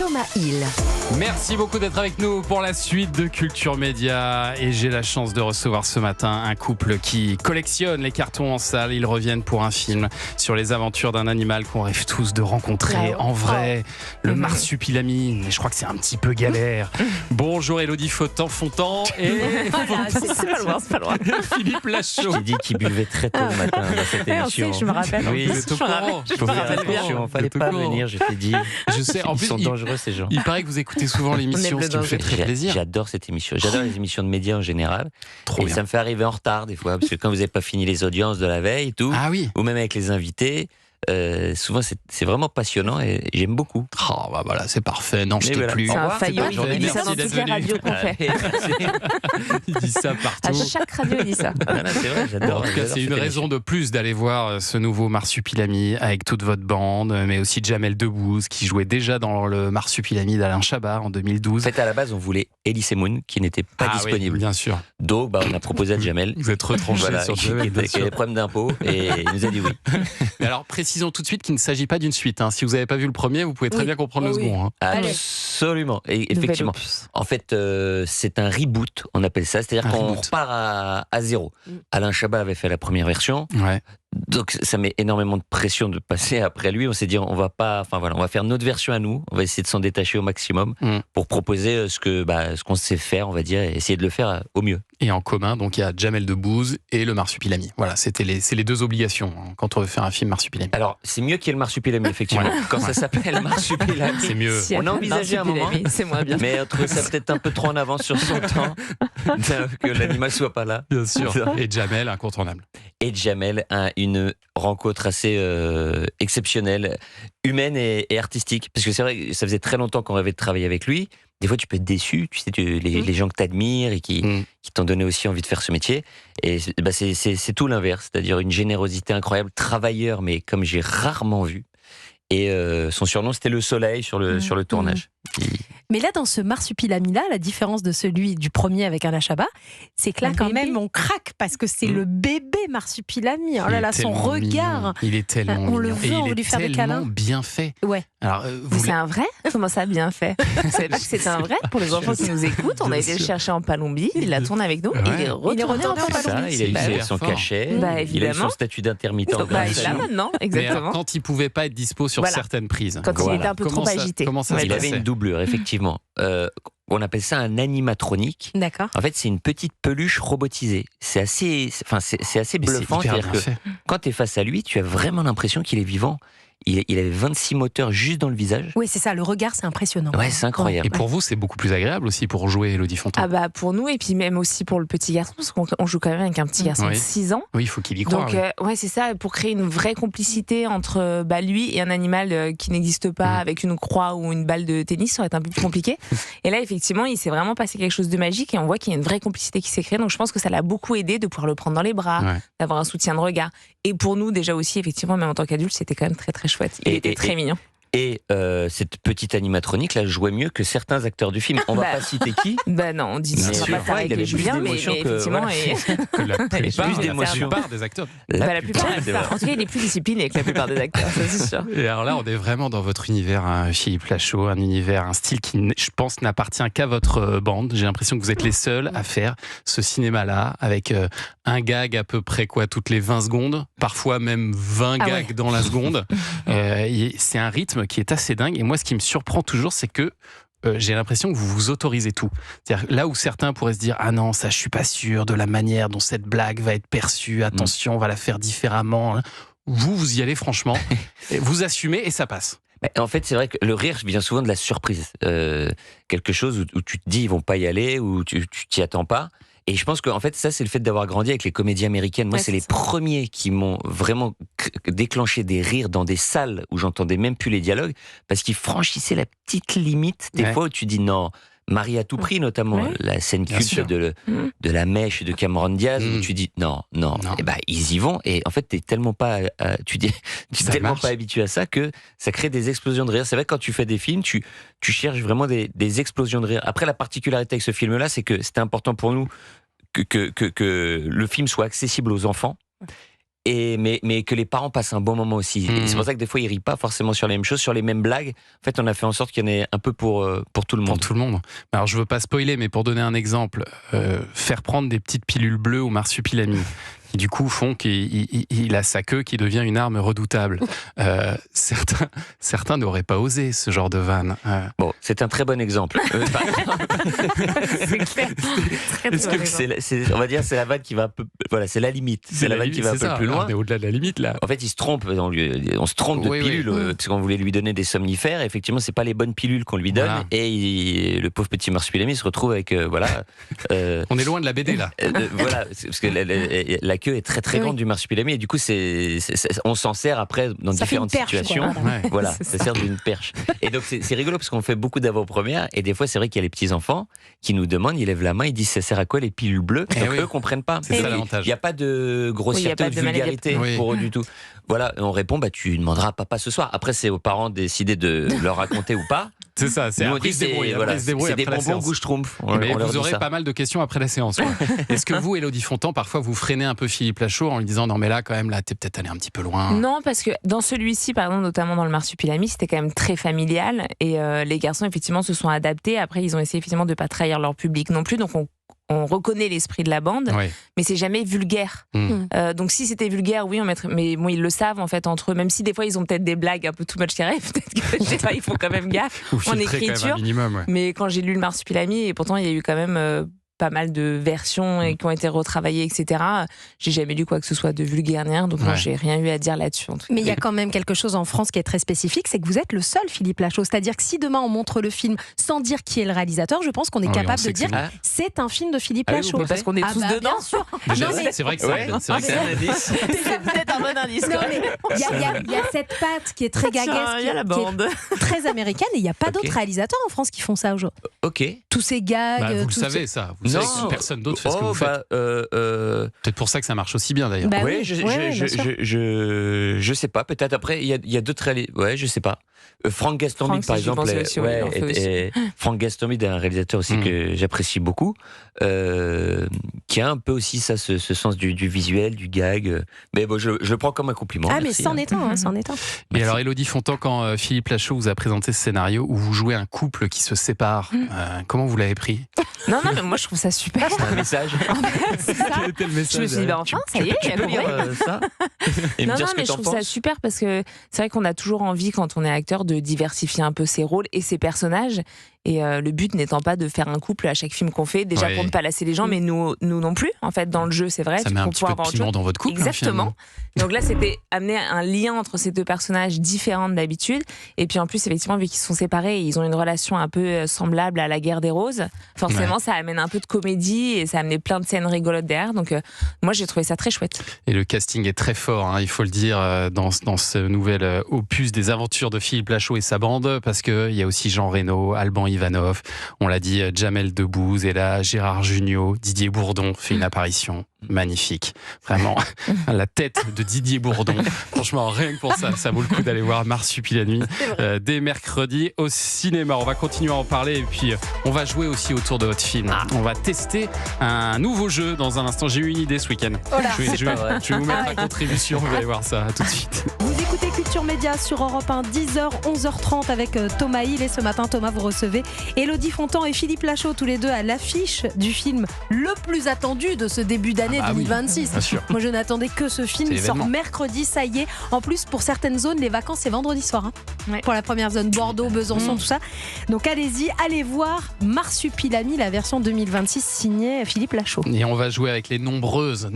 Thomas Hill. Merci beaucoup d'être avec nous pour la suite de Culture Média. Et j'ai la chance de recevoir ce matin un couple qui collectionne les cartons en salle. Ils reviennent pour un film sur les aventures d'un animal qu'on rêve tous de rencontrer en vrai, le marsupilami. Et je crois que c'est un petit peu galère. Bonjour Élodie Fontan et c'est pas loin. Philippe Lachaud. J'ai dit qu'il buvait très tôt le matin dans cette émission. Je me rappelle. Oui, Vous êtes au courant. il faut faire attention, fallait pas venir, je t'ai dit. Je sais, en Ils plus, sont dangereux ces gens. il paraît que vous écoutez souvent l'émission, ce qui me fait très plaisir. J'adore cette émission. J'adore les émissions de médias en général. Trop Et bien. ça me fait arriver en retard des fois, parce que quand vous n'avez pas fini les audiences de la veille et tout, Ah oui. ou même avec les invités, souvent c'est vraiment passionnant et j'aime beaucoup. Oh, bah voilà, c'est parfait. Non, je Mais t'ai voilà. plus. Au C'est un revoir, faillot. c'est pas Il dit ça Merci dans d'être toutes les venu. radios qu'on fait. Il dit ça À partout. chaque radio, il dit ça. Voilà, c'est vrai, En j'adore. tout cas, j'adore c'est une cette raison émission. de plus d'aller voir ce nouveau Marsupilami avec toute votre bande, mais aussi Jamel Debbouze qui jouait déjà dans le Marsupilami d'Alain Chabat en 2012. En fait, à la base, on voulait Elise Moon qui n'était pas Ah disponible. oui, bien sûr. Donc, on a proposé à Jamel. Vous êtes retranché Voilà, sur qui Jamel, bien avait sûr. des problèmes d'impôts et il nous a dit oui. Mais alors, précisons tout de suite qu'il ne s'agit pas d'une suite. Si vous n'avez pas vu le premier, vous pouvez très Oui. bien comprendre le Oui. second. Allez. Absolument. Et effectivement. En fait, c'est un reboot, on appelle ça. C'est-à-dire Un qu'on reboot. repart à zéro. Alain Chabat avait fait la première version. Ouais. Donc, ça met énormément de pression de passer après lui. On s'est dit, on va faire notre version à nous. On va essayer de s'en détacher au maximum pour proposer ce qu'on sait faire, on va dire, et essayer de le faire au mieux. Et en commun, donc il y a Jamel Debbouze et le Marsupilami. Voilà, c'est les deux obligations quand on veut faire un film Marsupilami. Alors, c'est mieux qu'il y ait le Marsupilami, effectivement. Ouais. Quand ça s'appelle Marsupilami. C'est mieux. On a envisagé un moment. C'est moins bien. Mais on trouvait ça peut-être un peu trop en avance sur son temps, que l'animal soit pas là. Bien sûr. Et Jamel, incontournable. Et Jamel a une rencontre assez exceptionnelle, humaine et artistique. Parce que c'est vrai que ça faisait très longtemps qu'on rêvait de travailler avec lui. Des fois, tu peux être déçu, tu sais, les gens que tu admires et qui t'ont donné aussi envie de faire ce métier. Et c'est tout l'inverse, c'est-à-dire une générosité incroyable, travailleur, mais comme j'ai rarement vu. Et son surnom, c'était le soleil sur le tournage. Mais là, dans ce Marsupilami-là, la différence de celui du premier avec Alain Chabat, c'est que là, Un quand bébé. même, on craque parce que c'est le bébé Marsupilami. Oh là là, son regard. Il est tellement On le mignon. veut, Et on il veut lui est faire des tellement câlins. bien fait. Ouais. Alors, Mais vous c'est un vrai? Comment ça, bien fait? Vous savez pas que c'est un vrai? Pour les enfants qui nous écoutent, on a Bien été le sûr. chercher en Palombie, il l'a tourné avec nous, Ouais. il est retourné en C'est ça, Palombie. il a eu Bah oui. son cachet, Bah, il a eu évidemment. son statut d'intermittent. Bah, il l'a maintenant, Mais exactement. quand il pouvait pas être dispo sur Voilà. certaines prises. Quand il était un peu trop agité. Comment ça Ouais, se Il avait passait une doublure, effectivement. On appelle ça un animatronique. D'accord. En fait, c'est une petite peluche robotisée. C'est assez Mais c'est bluffant. hyper C'est-à-dire bien que fait. quand tu es face à lui, tu as vraiment l'impression qu'il est vivant. Il avait 26 moteurs juste dans le visage. Oui, c'est ça, le regard, c'est impressionnant. Ouais, c'est incroyable. Et pour vous, c'est beaucoup plus agréable aussi pour jouer Élodie Fontan. Ah bah pour nous et puis même aussi pour le petit garçon parce qu'on joue quand même avec un petit garçon Oui. de 6 ans. Oui, il faut qu'il y croie. Donc ouais c'est ça, pour créer une vraie complicité entre lui et un animal qui n'existe pas avec une croix ou une balle de tennis, ça aurait été un peu plus compliqué. Et là effectivement il s'est vraiment passé quelque chose de magique et on voit qu'il y a une vraie complicité qui s'est créée, donc je pense que ça l'a beaucoup aidé de pouvoir le prendre dans les bras, Ouais. d'avoir un soutien de regard. Et pour nous déjà aussi effectivement, même en tant qu'adulte, c'était quand même très très chouette. Il était très mignon. Et cette petite animatronique là jouait mieux que certains acteurs du film. On va Bah. pas citer qui. Bah non, on dit Bien on sûr. va pas faire Ouais, avec il avait les plus Julien, mais d'émotions que- effectivement voilà. Que la d'émotion. plupart des acteurs. la plupart, en tout cas, il est plus discipliné que la plupart des acteurs, ça c'est sûr. Et alors là, on est vraiment dans votre univers, Philippe Lachaud, un univers, un style qui, je pense, n'appartient qu'à votre bande. J'ai l'impression que vous êtes les seuls à faire ce cinéma-là, avec un gag à peu près toutes les 20 secondes, parfois même 20 Ah gags ouais. dans la seconde. C'est un rythme qui est assez dingue. Et moi, ce qui me surprend toujours, c'est que j'ai l'impression que vous vous autorisez tout. C'est-à-dire, là où certains pourraient se dire « Ah non, ça, je suis pas sûr de la manière dont cette blague va être perçue. Attention, on va la faire différemment. » Vous y allez franchement. Vous assumez et ça passe. En fait, c'est vrai que le rire vient souvent de la surprise. Quelque chose où tu te dis ils vont pas y aller, ou tu t'y attends pas. Et je pense que en fait, ça, c'est le fait d'avoir grandi avec les comédies américaines. Moi, Ouais, c'est c'est les ça. premiers qui m'ont vraiment déclenché des rires dans des salles où j'entendais même plus les dialogues, parce qu'ils franchissaient la petite limite des Ouais. fois où tu dis non. Marie à tout prix, notamment Ouais. la scène Bien culte sûr. de la mèche de Cameron Diaz, où Mm. tu dis non. Non. Et ben ils y vont, et en fait t'es tellement pas, tu es Ça tellement marche. pas habitué à ça que ça crée des explosions de rire. C'est vrai que quand tu fais des films, tu cherches vraiment des explosions de rire. Après, la particularité avec ce film-là, c'est que c'était important pour nous que le film soit accessible aux enfants. mais que les parents passent un bon moment aussi. Et c'est pour ça que des fois, ils rient pas forcément sur les mêmes choses, sur les mêmes blagues. En fait, on a fait en sorte qu'il y en ait un peu pour tout le monde. Pour tout le monde. Alors, je veux pas spoiler, mais pour donner un exemple, faire prendre des petites pilules bleues au marsupilami, qui du coup font qu'il a sa queue qui devient une arme redoutable. Certains n'auraient pas osé ce genre de vanne. Bon, c'est un très bon exemple. C'est clair. Est-ce que on va dire, c'est la vanne qui va un peu, voilà, c'est la limite. C'est la vanne qui va un peu plus loin. On est au-delà de la limite là. En fait, il se trompe. On se trompe de pilules parce qu'on voulait lui donner des somnifères. Effectivement, c'est pas les bonnes pilules qu'on lui donne. Voilà. Et le pauvre petit marsupilami se retrouve avec on est loin de la BD là. Voilà, parce que la queue est très très grande du marsupilami et du coup on s'en sert après dans différentes situations. Voilà, ça sert d'une perche. Et donc c'est rigolo parce qu'on fait beaucoup d'avant-premières et des fois c'est vrai qu'il y a les petits enfants qui nous demandent, ils lèvent la main, ils disent ça sert à quoi les pilules bleues. Donc eux comprennent pas. C'est ça l'avantage. Il n'y a pas de grossièreté ou de vulgarité pour eux du tout. Voilà, on répond tu demanderas à papa ce soir. Après c'est aux parents de décider de leur raconter ou pas. C'est ça, c'est après se débrouiller. C'est des bonbons bouche-trompe. Mais vous aurez pas mal de questions après la séance. Est-ce que vous, Élodie Fontan, parfois vous freinez un peu Philippe Lachaud en lui disant non mais là quand même là t'es peut-être allé un petit peu loin? Non, parce que dans celui-ci, par exemple, notamment dans le marsupilami, c'était quand même très familial et les garçons effectivement se sont adaptés. Après, ils ont essayé effectivement de pas trahir leur public non plus, donc on reconnaît l'esprit de la bande, mais c'est jamais vulgaire. Donc si c'était vulgaire, oui, on mettrait. Mais bon, ils le savent en fait entre eux, même si des fois ils ont peut-être des blagues un peu too much carré, peut-être que je sais pas, ils font quand même gaffe en écriture. Minimum, mais quand j'ai lu le marsupilami, et pourtant il y a eu quand même pas mal de versions et qui ont été retravaillées, etc. J'ai jamais lu quoi que ce soit de vulgaire, donc non, j'ai rien eu à dire là-dessus. Mais il y a quand même quelque chose en France qui est très spécifique, c'est que vous êtes le seul Philippe Lachaud. C'est-à-dire que si demain on montre le film sans dire qui est le réalisateur, je pense qu'on est capable de dire c'est un film de Philippe Lachaud. Parce qu'on est tous dedans. Bien sûr. C'est vrai que c'est un indice. C'est peut-être un bon indice. Il y a cette patte qui est très gaguesque, qui est très américaine, et il n'y a pas d'autres réalisateurs en France qui font ça aujourd'hui. Ok. Tous ces gags. Vous le savez ça. Vous savez que personne d'autre fait ce que vous faites. Peut-être pour ça que ça marche aussi bien d'ailleurs. Oui, je sais pas. Peut-être après, il y a d'autres réalisateurs. Ouais, je sais pas. Franck Gastambide, par exemple. Franck Gastambide est un réalisateur aussi que j'apprécie beaucoup, qui a un peu aussi ça, ce sens du visuel, du gag. Mais bon, je le prends comme un compliment. Ah, mais c'en est un, c'en est un. Et alors, Élodie Fontan, quand Philippe Lachaud vous a présenté ce scénario où vous jouez un couple qui se sépare, comment vous l'avez pris? Non, mais moi je trouve ça super. C'est un message. Quel était le message? Je me suis dit, enfin, ça y est, tu peux lire ça et me dire ce que mais je t'en trouve ça super parce que c'est vrai qu'on a toujours envie, quand on est acteur, de diversifier un peu ses rôles et ses personnages. Et le but n'étant pas de faire un couple à chaque film qu'on fait, déjà pour ne pas lasser les gens, mais nous non plus. En fait, dans le jeu, c'est vrai. Ça met un petit peu de piment dans votre couple. Exactement. Donc là, c'était amener un lien entre ces deux personnages différents d'habitude. Et puis en plus, effectivement, vu qu'ils sont séparés, ils ont une relation un peu semblable à La Guerre des Roses. Forcément, ça amène un peu de comédie et ça a amené plein de scènes rigolotes derrière. Donc moi, j'ai trouvé ça très chouette. Et le casting est très fort, il faut le dire, dans ce nouvel opus des aventures de Philippe Lachaud et sa bande, parce qu'il y a aussi Jean Reno, Alban Ivanov, on l'a dit, Jamel Debbouze, et là Gérard Jugnot, Didier Bourdon fait une apparition magnifique. Vraiment, la tête de Didier Bourdon. Franchement, rien que pour ça, ça vaut le coup d'aller voir Marsupilami dès mercredi au cinéma. On va continuer à en parler et puis on va jouer aussi autour de votre film. On va tester un nouveau jeu dans un instant. J'ai eu une idée ce week-end. Je vais vous mettre à contribution. Vous allez voir ça tout de suite. Vous écoutez Culture Média sur Europe 1, 10h, 11h30 avec Thomas Hill. Et ce matin, Thomas, vous recevez Élodie Fontan et Philippe Lachaud, tous les deux à l'affiche du film le plus attendu de ce début d'année 2026. Moi, je n'attendais que ce film. Il sort mercredi, ça y est. En plus, pour certaines zones, les vacances, c'est vendredi soir. Pour la première zone, Bordeaux, Besançon, tout ça. Donc allez-y, allez voir Marsupilami, la version 2026 signée Philippe Lachaud. Et on va jouer avec les nombreuses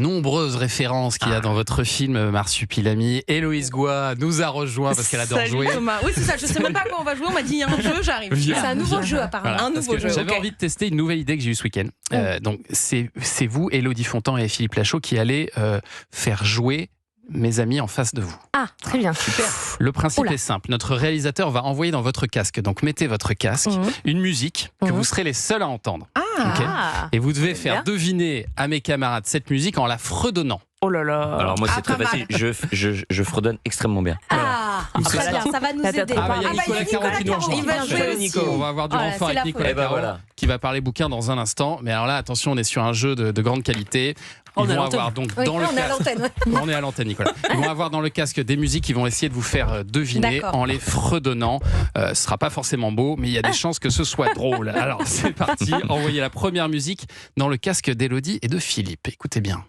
références qu'il y a dans votre film Marsupilami. Héloïse Goua nous a rejoint parce qu'elle adore jouer. Thomas. Oui, c'est ça. Je sais même pas à quoi on va jouer. On m'a dit il y a un jeu, j'arrive. C'est un nouveau jeu apparemment. Voilà, un nouveau jeu. J'avais envie de tester une nouvelle idée que j'ai eue ce week-end. Donc c'est vous, Élodie Fontan et Philippe Lachaud, qui allez faire jouer mes amis en face de vous. Ah, très bien, super. Le principe est simple. Notre réalisateur va envoyer dans votre casque, donc mettez votre casque, une musique que vous serez les seuls à entendre. Et vous devez faire deviner à mes camarades cette musique en la fredonnant. Oh là là. Alors moi c'est très facile, je fredonne extrêmement bien. Très bien, ça va nous T'as aider. trop il y a Nicolas Caron qui nous rejoint. Il va jouer Nico. aussi. On va avoir du Voilà, renfort c'est avec la Nicolas faute. Caron, Voilà. qui va parler bouquin dans un instant. Mais alors là, attention, on est sur un jeu de grande qualité. On Ils est à vont l'antenne. avoir donc Oui, dans le on est à casque. l'antenne. On est à l'antenne, Nicolas. Ils vont avoir dans le casque des musiques qui vont essayer de vous faire deviner D'accord. en les fredonnant. Ce sera pas forcément beau, mais il y a des chances que ce soit drôle. Alors c'est parti. Envoyez la première musique dans le casque d'Élodie et de Philippe. Écoutez bien.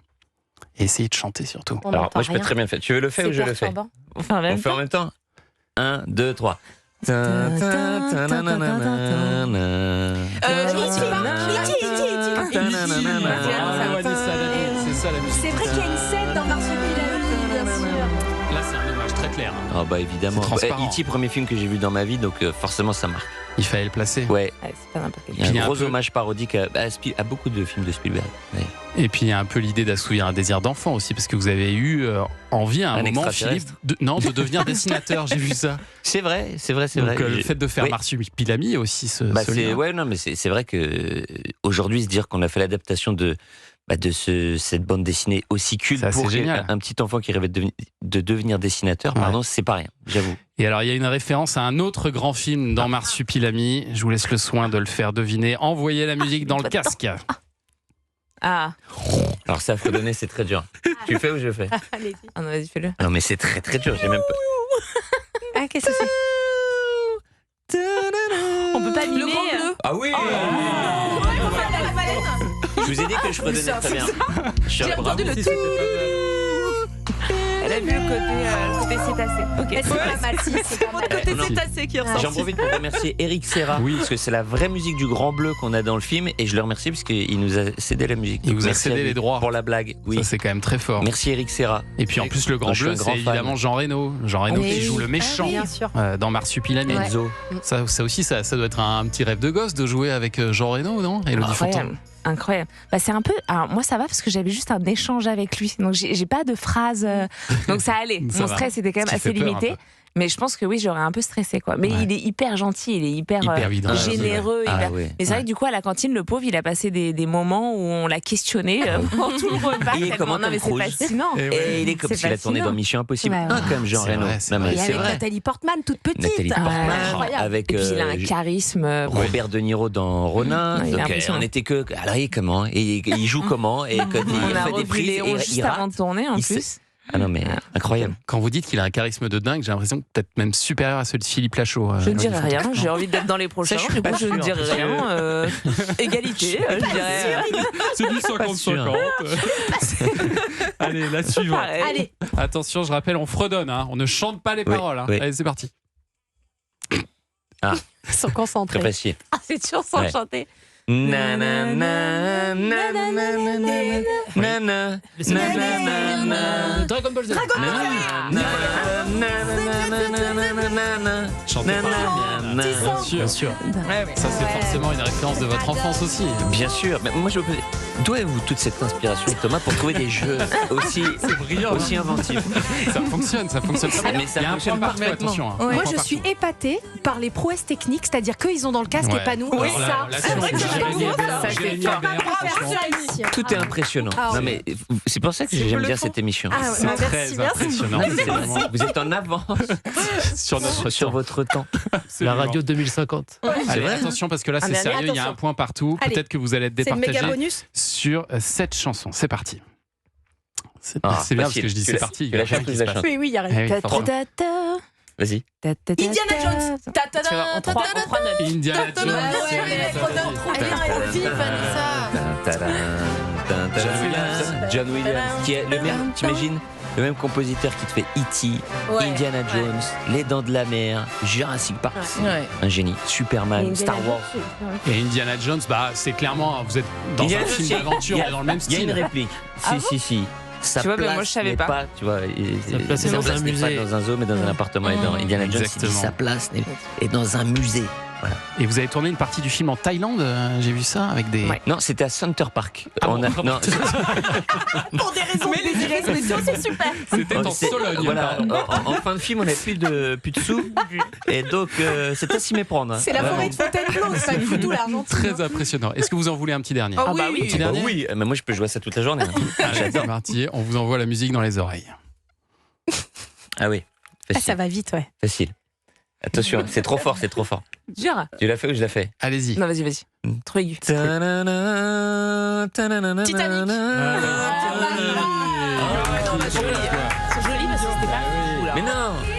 Et essayez de chanter surtout. On Alors, n'entend moi, je peux rien. très bien le faire. Tu veux le faire ou je le fais? On fait en même On fait en temps. même temps 1, 2, 3. C'est ça la musique. C'est vrai qu'il y a une scène dans Marsupilami, bien sûr. Là, c'est un hommage très clair. Ah bah évidemment. C'est transparent. E.T., premier film que j'ai vu dans ma vie, donc forcément ça marque. Il fallait le placer. Ouais, Ouais, c'est pas n'importe quel. il y a Puis un un gros peu- hommage parodique à beaucoup de films de Spielberg. Ouais. Et puis il y a un peu l'idée d'assouvir un désir d'enfant aussi, parce que vous avez eu envie à un Un moment, extraterrestre. Philippe, de devenir dessinateur. J'ai vu ça. C'est vrai, c'est vrai. Donc le fait de faire Oui. Marsupilami aussi ce Bah, ce c'est lien. ouais, non, mais c'est vrai que aujourd'hui se dire qu'on a fait l'adaptation de cette bande dessinée aussi culte C'est assez pour génial. un petit enfant qui rêvait de devenir dessinateur, Ouais. pardon, c'est pas rien, j'avoue. Et alors il y a une référence à un autre grand film dans Marsupilami. Je vous laisse le soin de le faire deviner. Envoyez la musique dans le casque. Ah, Alors ça, faut donner, c'est très dur. Tu le fais ou je le fais? Allez-y. ah non, vas-y, fais-le. Non, mais c'est très très dur. J'ai même pas. Ah, qu'est-ce que c'est? On peut pas Le mimer. grand bleu. Ah oui. La baleine. Je vous ai dit que je redonnais très bien. J'ai entendu le tout. Elle a vu le côté cétacé. Ok. C'est pas mal, si, c'est pas mal. Votre côté non. cétacé qui J'en ressort. profite pour remercier Eric Serra, Oui. parce que c'est la vraie musique du Grand Bleu qu'on a dans le film, et je le remercie parce qu'il nous a cédé la musique. Il vous a Merci cédé à lui les droits. pour la blague. Oui. Ça c'est quand même très fort. Merci Eric Serra. Et puis en plus le grand Moi, je suis bleu, un grand c'est fan. évidemment Jean Reno. Jean Reno Oui. qui joue le méchant Bien sûr. dans Marsupilami. Ouais. Enzo. Ça aussi, ça doit être un petit rêve de gosse de jouer avec Jean Reno, non? Élodie Fontan. Incroyable. Incroyable. Bah, c'est un peu. Alors, moi, ça va parce que j'avais juste un échange avec lui. Donc, j'ai pas de phrase. Donc, ça allait. Ça Mon va. stress était quand même Ce qui assez fait peur un limité. peu. Mais je pense que oui, j'aurais un peu stressé, quoi. Mais Ouais. il est hyper gentil, il est hyper vidrage, généreux. Ah hyper- ouais. Mais c'est vrai que du coup, à la cantine, le pauvre, il a passé des moments où on l'a questionné pendant tout le repas. Il est tellement- comment, non, mais Tom c'est Cruise fascinant. Et Et il est comme C'est s'il a tourné fascinant. dans Mission Impossible Ouais, 1 ouais. comme Jean C'est Reno. vrai, c'est Non, mais vrai. Et c'est avec vrai. Nathalie Portman, toute petite. Nathalie Portman, Incroyable. avec Et puis, il a un charisme. Robert De Niro dans Ronin. Il est Donc, impressionnant. on était que. Alors, il est comment? Et il joue comment? Et quand On il a fait des revu prises, Léon et juste il rate. avant de tourner, en Il plus. sait- Ah non, mais incroyable. Quand vous dites qu'il a un charisme de dingue, j'ai l'impression que peut-être même supérieur à celui de Philippe Lachaud. Je ne Élodie dirai Fontan. rien, j'ai envie d'être dans les prochains. Ça, je suis Du pas coup, je ne sûr, dirai parce que- rien. Égalité, je dirais. C'est du 50-50. Allez, la suivante. Pareil. Allez, Attention, je rappelle, on fredonne, hein. On ne chante pas les Oui, paroles. hein. oui. Allez, c'est parti. ils sont concentrés. Très facile. Ah, c'est toujours sans Ouais. chanter. Na na na na na na na na na na na. Dragon Ball Z. Chantez pas. Bien sûr. Ça, c'est forcément une référence de votre enfance aussi. Bien sûr, mais moi je me d'où avez-vous toute cette inspiration, Thomas, pour trouver des jeux aussi aussi inventifs? Ça fonctionne, ça fonctionne. Mais ça Il y a un fonctionne point partout, parfaitement. attention. hein. Moi, Un point je partout. suis épatée par les prouesses techniques, c'est-à-dire qu'ils ont dans le casque Ouais. et pas nous. Alors Et là, ça, là, c'est vrai que c'est je Jérémy comprends Hébert, pas. Jérémy Ça, Hébert, c'est franchement. franchement. Tout est impressionnant. Ah Non ouais. mais c'est pour ça que C'est j'aime bien bluffant. cette émission. Ah ouais, C'est merci, très merci. impressionnant. Non, mais c'est vraiment- vous êtes en avance Sur notre sur temps. votre temps. C'est La vivant. radio 2050. Allez, vrai attention parce que là Ah, c'est mais allez, sérieux, il y a attention. un point partout. Allez. Peut-être que vous allêtre C'est le méga départagé bonus. sur cette chanson. C'est parti. C'est Ah, c'est bien parce facile. que je dis Tu c'est la- parti. tu la il y a rien chantes qui ou se je la passe. chante? Oui, oui, il y a Eh rien. oui, Ta- forcément. ta- ta- Vas-y. ta- ta- ta- Indiana ta- Jones. Ta ta Tu vois, en 3 notes. Indiana Jones. Ah ouais, c'est mais vrai, trop ça bien, dit. trop bien, Elodie, Vanessa. John Williams, qui est le même, t'imagines, le même compositeur qui te fait E.T., Ouais, Indiana ouais. Jones, Les Dents de la Mer, Jurassic Park, Ouais. un génie, Superman, Indiana Star Wars. Jones. Et Indiana Jones, bah c'est clairement, vous êtes dans Indiana un film Jones, d'aventure, il y a- mais dans le même Il y a une style. réplique. Ah Si. Sa Tu vois, mais place moi, je savais n'est pas. Tu vois, Sa place est sa dans place un n'est pas musée. dans un zoo, mais dans un appartement. Et dans Indiana Jones, il dit Exactement. sa place est dans un musée. Et vous avez tourné une partie du film en Thaïlande, j'ai vu ça, avec des. Ouais. Non, c'était à Center Park. Ah bon, non, Pour des raisons mais les effets spéciaux sont super. C'était en c'est- Sologne. Voilà, pardon. en fin de film, on n'avait plus de sous. Et donc, c'était à s'y méprendre. hein. C'est la Vraiment. forêt de Fontainebleau, ça il fout tout l'argent. Très impressionnant. Est-ce que vous en voulez un petit dernier? Ah bah oui. oui. Petit dernier. Oui, mais moi je peux jouer à ça toute la journée. hein. Allez, c'est parti. On vous envoie la musique dans les oreilles. Ah oui. Ah, ça va vite, ouais. Facile. Attention, c'est trop fort, c'est trop fort. Dur. Tu l'as fait ou je l'ai fait? Allez-y. Non, vas-y. Trop aigu. Titanic. Ils sont jolis parce que c'était pas fou, là. Mais non,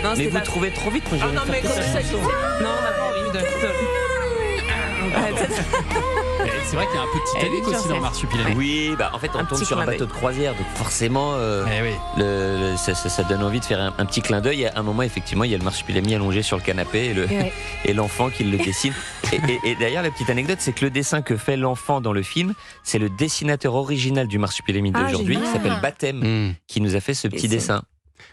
mais c'était vous pas trouvez trop vite quand je Ah non, mais comme ça, Non, on n'a pas envie de. C'est vrai qu'il y a un peu de Titanic Elle est aussi dans dure, Marsupilami. Oui, bah en fait on Un tombe petit sur un clin d'œil. bateau de croisière, donc forcément Eh oui. ça donne envie de faire un petit clin d'œil. À un moment, effectivement, il y a le marsupilami allongé sur le canapé et l'enfant qui le dessine. Et d'ailleurs, la petite anecdote, c'est que le dessin que fait l'enfant dans le film, c'est le dessinateur original du marsupilami d'aujourd'hui, qui génial. s'appelle Baptême, Hmm. qui nous a fait ce petit dessin.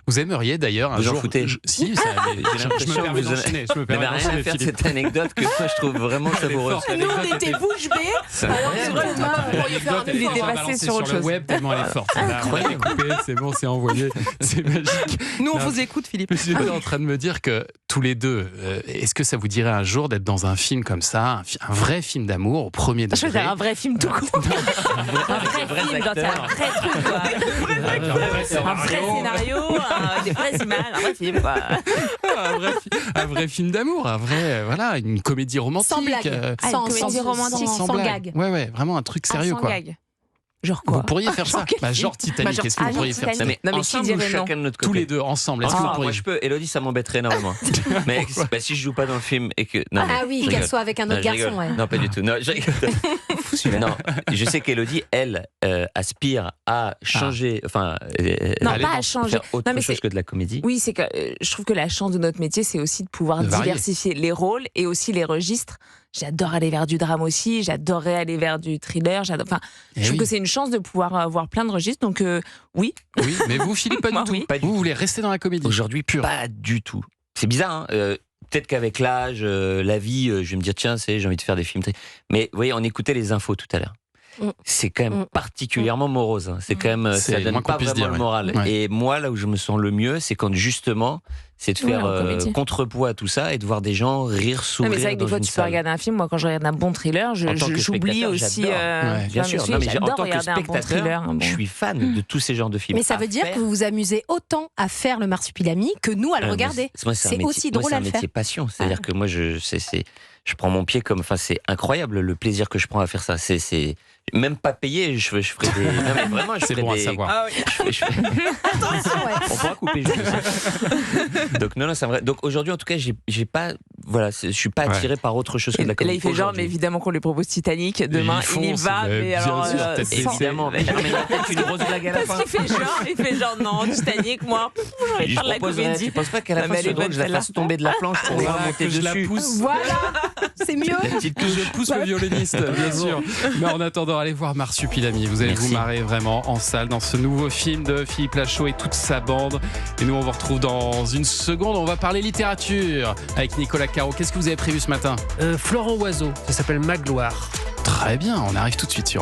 Vous aimeriez d'ailleurs un Vous en jour. foutez. Si, ça, J'ai je me l'impression permets que vous d'enchaîner. Je me Vous permets n'avez rien à d'enchaîner, faire de Philippe. cette anecdote que moi je trouve vraiment savoureuse. forte. Nous, on était bouche bée. C'est Alors, incroyable. c'est vrai, vous pourriez faire un L'anecdote, Il est elle effort. va dépassé balancer sur autre le chose. web tellement elle est forte. Là, on l'a coupé, c'est bon, c'est envoyé, c'est magique. Nous, on Non. vous écoute, Philippe. J'étais en train de me dire que tous les deux, est-ce que ça vous dirait un jour d'être dans un film comme ça, un vrai film d'amour au premier Je veux degré dire un vrai film tout court. Un vrai film, genre, c'est un vrai truc, quoi. Un vrai scénario, des vraies images, un vrai film, quoi. un vrai film d'amour, voilà, une comédie romantique. Sans blague. Ah, une comédie romantique, sans blague. gag. Ouais, vraiment un truc sérieux, Sans quoi. gag. Genre quoi? Vous pourriez faire ça? Genre Titanic, est-ce que vous pourriez faire ça? Non, mais Non, mais ensemble qui ou dirait non chacun de notre côté? Tous les deux, ensemble, est-ce que vous Moi pourriez? je peux, Elodie ça m'embêterait énormément. Mais bah, si je joue pas dans le film et que. Non, Ah oui, je qu'elle rigole. soit avec un Non, autre je rigole. garçon, ouais. Non, pas du tout. Non, je rigole. Non, je sais qu'Elodie, elle, aspire à changer. Enfin, Non, Allez, pas bon, à changer. faire autre Non, mais chose c'est- que de la comédie. Oui, c'est que je trouve que la chance de notre métier, c'est aussi de pouvoir De varier. diversifier les rôles et aussi les registres. J'adore aller vers du drame aussi, j'adorerais aller vers du thriller. Enfin, Eh je trouve oui. que c'est une chance de pouvoir avoir plein de registres. Donc, oui. Oui, mais vous, Philippe, pas du Moi, tout. oui. Pas du Vous voulez rester dans la comédie. Aujourd'hui, pas du tout. C'est bizarre, hein. Peut-être qu'avec l'âge, la vie, je vais me dire, tiens, j'ai envie de faire des films. Mais vous voyez, on écoutait les infos tout à l'heure. Mm. C'est quand même particulièrement morose. hein. C'est quand même, C'est ça le donne moins qu'on pas puisse vraiment dire, le moral. ouais. Et moi, là où je me sens le mieux, c'est quand justement, c'est de Oui, faire en comédie. contrepoids à tout ça et de voir des gens rire, Non, sourire mais c'est vrai que dans des fois, une tu peux salle. regarder un film. Moi, quand je regarde un bon thriller, En tant que j'oublie spectateur, aussi. j'adore. Ouais, Bien sûr, non, mais en j'adore tant que regarder un bon spectateur, thriller. un bon- je suis fan de tous ces genres de films. Mais ça À veut dire faire- que vous vous amusez autant à faire le marsupilami que nous à le moi, regarder. moi, C'est un métier- aussi moi, drôle c'est à un le métier faire. passion. C'est-à-dire que moi, je prends mon pied comme. Enfin, c'est incroyable le plaisir que je prends à faire ça. C'est même pas payé. Je ferais des. Non, mais vraiment, je C'est ferais bon à des. savoir. Ah oui. Attention, ouais. On pourra couper. Donc non, c'est vrai. Donc aujourd'hui, en tout cas, j'ai pas. Voilà, je suis pas attiré par autre chose que de la Et là, comédie. il fait genre, mais aujourd'hui. évidemment qu'on lui propose Titanic. Demain, il il y fonce, va, mais mais bien alors. sûr, tête baissée. Évidemment. Mais non, mais il y a peut-être une grosse blague à la fin. Parce qu'il fait genre, non, Titanic, moi, j'ai envie de Je faire de la proposerais, comédie. tu penses pas qu'à la Non, fin, mais elle ce est drôle, bonne, je la fasse celle-là. tomber de la planche pour Voilà, monter que je la dessus. pousse. Voilà, c'est mieux. La petite Que je pousse le violoniste, bien sûr. Mais en attendant, allez voir Marsupilami. Vous allez Merci. vous marrer vraiment en salle dans ce nouveau film de Philippe Lachaud et toute sa bande. Et nous, on vous retrouve dans une seconde. On va parler littérature avec Nicolas Caro. Qu'est-ce que vous avez prévu ce matin? Florent Oiseau, ça s'appelle Magloire. Très bien, on arrive tout de suite sur Europe